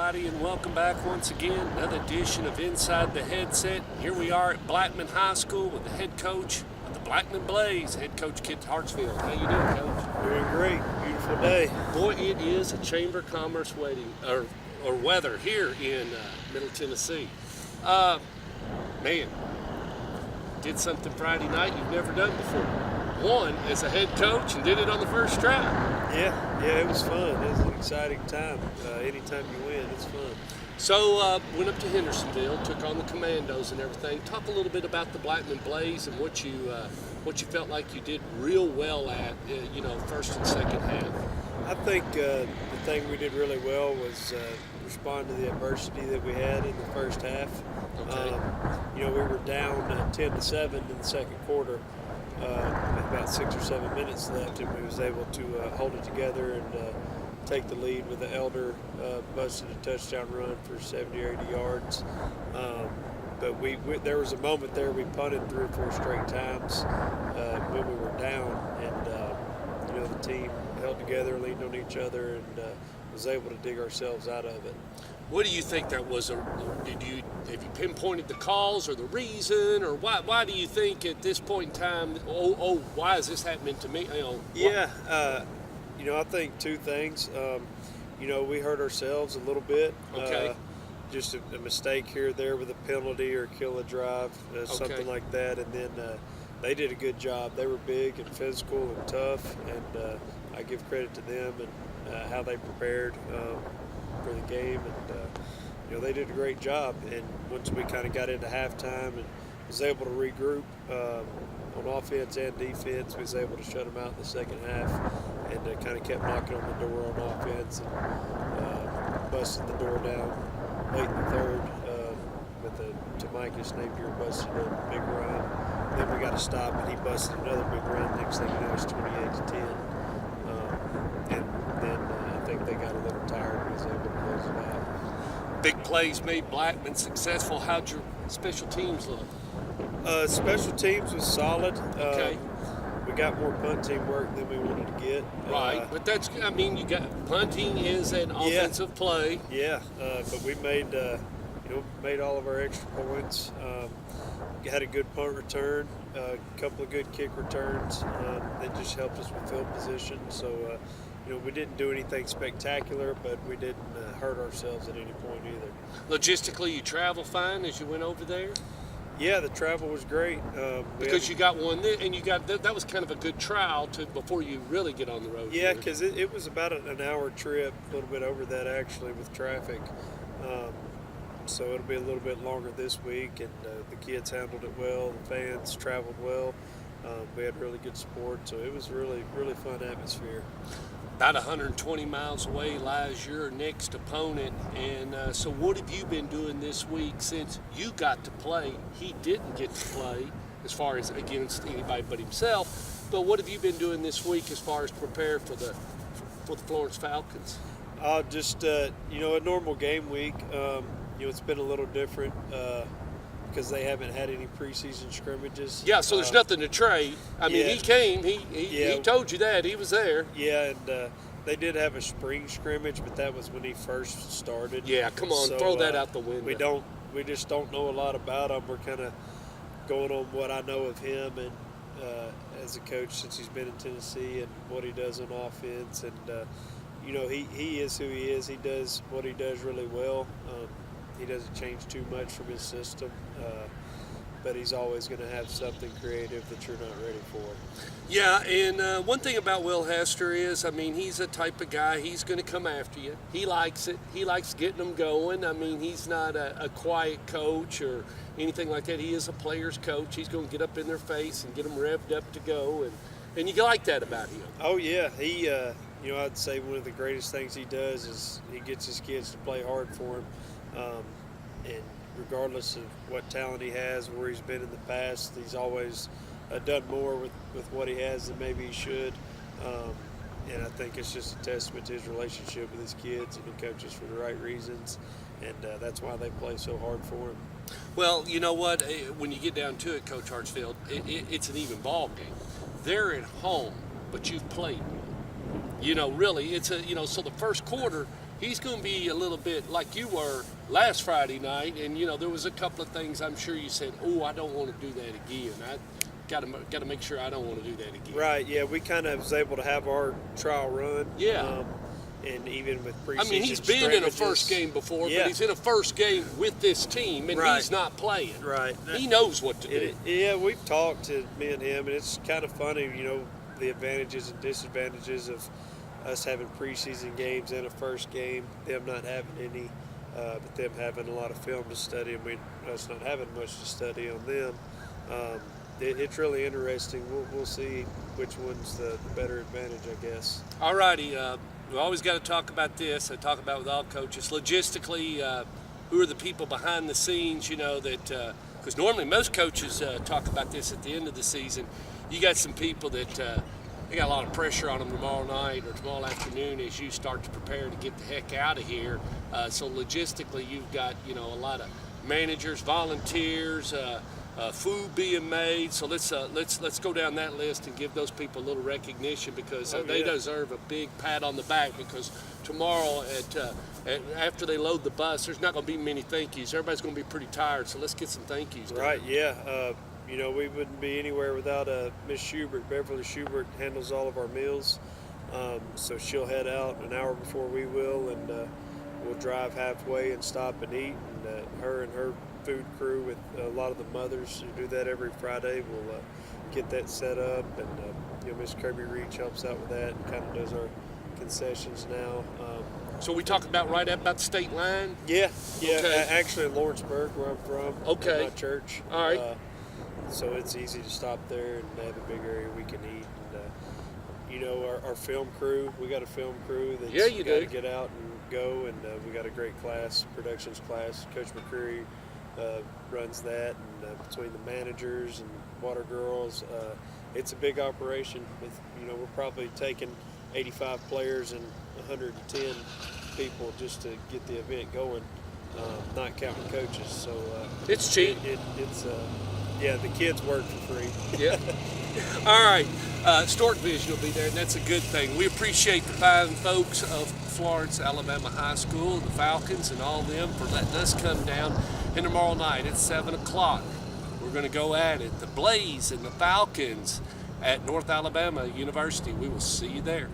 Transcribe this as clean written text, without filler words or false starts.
everybody, and welcome back once again. Another edition of Inside the Headset. Here we are at Blackman High School with the head coach of the Blackman Blaze, head coach Kit Hartsfield. How you doing, Coach? Doing great. Beautiful day. Boy, it is a Chamber of Commerce weather here in Middle Tennessee. Man, did something Friday night you've never done before. Won as a head coach and did it on the first try. Yeah, it was fun. It was an exciting time. Anytime you win, it's fun. So went up to Hendersonville, took on the Commandos and everything. Talk a little bit about the Blackman Blaze and what you felt like you did real well at, first and second half. I think the thing we did really well was respond to the adversity that we had in the first half. Okay. We were down 10-7 in the second quarter. With about 6 or 7 minutes left, and we was able to hold it together and take the lead with the Elder busted a touchdown run for 70 or 80 yards. But we there was a moment there we punted 3 or 4 straight times when we were down, and the team held together, leaned on each other, and was able to dig ourselves out of it. What do you think that was? Have you pinpointed the cause or the reason, or why do you think at this point in time? Why is this happening to me? I think 2 things. We hurt ourselves a little bit. Okay. Just a mistake here or there with a penalty or kill a drive, something like that, and then they did a good job. They were big and physical and tough, and I give credit to them and how they prepared for the game, and they did a great job. And once we kind of got into halftime and was able to regroup on offense and defense, we was able to shut them out in the second half, and kind of kept knocking on the door on offense and busted the door down late in the third with Tamikis Napier busted a big run. Then we got a stop, and he busted another big run. Next thing you know, it's 28-10. And then I think they got a little tired and was able to close it out. Big plays made Blackman successful. How'd your special teams look? Special teams was solid. Okay. We got more punt team work than we wanted to get. Right, but you got punting is an offensive play. Yeah, but we made all of our extra points. Had a good punt return, a couple of good kick returns. That just helped us with field position. So, we didn't do anything spectacular, but we didn't hurt ourselves at any point either. Logistically, you travel fine as you went over there? Yeah, the travel was great. Because you got one, and you got that was kind of a good trial before you really get on the road. Yeah, because it was about an hour trip, a little bit over that actually with traffic. So it'll be a little bit longer this week, and the kids handled it well. The fans traveled well. We had really good support, so it was really, really fun atmosphere. About 120 miles away lies your next opponent, and so what have you been doing this week since you got to play? He didn't get to play as far as against anybody but himself, but what have you been doing this week as far as prepare for the Florence Falcons? Just a normal game week. It's been a little different because they haven't had any preseason scrimmages. Yeah, so there's nothing to trade. He came. He told you that. He was there. Yeah, and they did have a spring scrimmage, but that was when he first started. Yeah, come on, so, throw that out the window. We just don't know a lot about him. We're kind of going on what I know of him and as a coach since he's been in Tennessee and what he does on offense. And he is who he is. He does what he does really well. He doesn't change too much from his system, but he's always going to have something creative that you're not ready for. Yeah, and one thing about Will Hester is, he's a type of guy, he's going to come after you. He likes it. He likes getting them going. He's not a quiet coach or anything like that. He is a player's coach. He's going to get up in their face and get them revved up to go, and you like that about him. Oh, yeah. He, I'd say one of the greatest things he does is he gets his kids to play hard for him. And regardless of what talent he has, where he's been in the past, he's always done more with what he has than maybe he should. And I think it's just a testament to his relationship with his kids, and he coaches for the right reasons, and that's why they play so hard for him. Well, you know what? When you get down to it, Coach Hartsfield, it's an even ball game. They're at home, but you've played. Really, it's so the first quarter, he's going to be a little bit like you were last Friday night, and there was a couple of things I'm sure you said, "Oh, I don't want to do that again. I got to make sure I don't want to do that again." Right. Yeah, we kind of was able to have our trial run. Yeah. And even with preseason, I mean, he's been in a first game before, yeah. but he's in a first game with this team, and right. he's not playing. Right. He knows what to do. Yeah, we've talked to me and him, and it's kind of funny, the advantages and disadvantages of us having preseason games and a first game, them not having any, but them having a lot of film to study, and us not having much to study on them. It's really interesting. We'll see which one's the better advantage, I guess. All righty. We always got to talk about this. I talk about with all coaches. Logistically, who are the people behind the scenes, that because normally most coaches talk about this at the end of the season. You got some people that they got a lot of pressure on them tomorrow night or tomorrow afternoon as you start to prepare to get the heck out of here. So logistically, you've got, a lot of managers, volunteers, food being made. So let's go down that list and give those people a little recognition because they deserve a big pat on the back, because tomorrow after they load the bus, there's not going to be many thank yous. Everybody's going to be pretty tired, so let's get some thank yous done. Right, yeah. We wouldn't be anywhere without Miss Schubert. Beverly Schubert handles all of our meals. So she'll head out an hour before we will, and we'll drive halfway and stop and eat. And her and her food crew with a lot of the mothers who do that every Friday will get that set up, and Miss Kirby Reach helps out with that and kind of does our concessions now. So we talk about right about the state line? Yeah. Okay. Actually in Lawrenceburg, where I'm from. Okay. My church. All right. So it's easy to stop there and have a big area we can eat. And our film crew, we got a film crew that's got to get out and go, and we got a great class, productions class. Coach McCreary runs that, and between the managers and water girls, it's a big operation. We're probably taking 85 players and 110 people just to get the event going, not counting coaches. So it's cheap. The kids work for free. Yeah. All right. Stork Vision will be there, and that's a good thing. We appreciate the fine folks of Florence, Alabama High School, the Falcons, and all them for letting us come down. And tomorrow night at 7 o'clock, we're going to go at it. The Blaze and the Falcons at North Alabama University. We will see you there.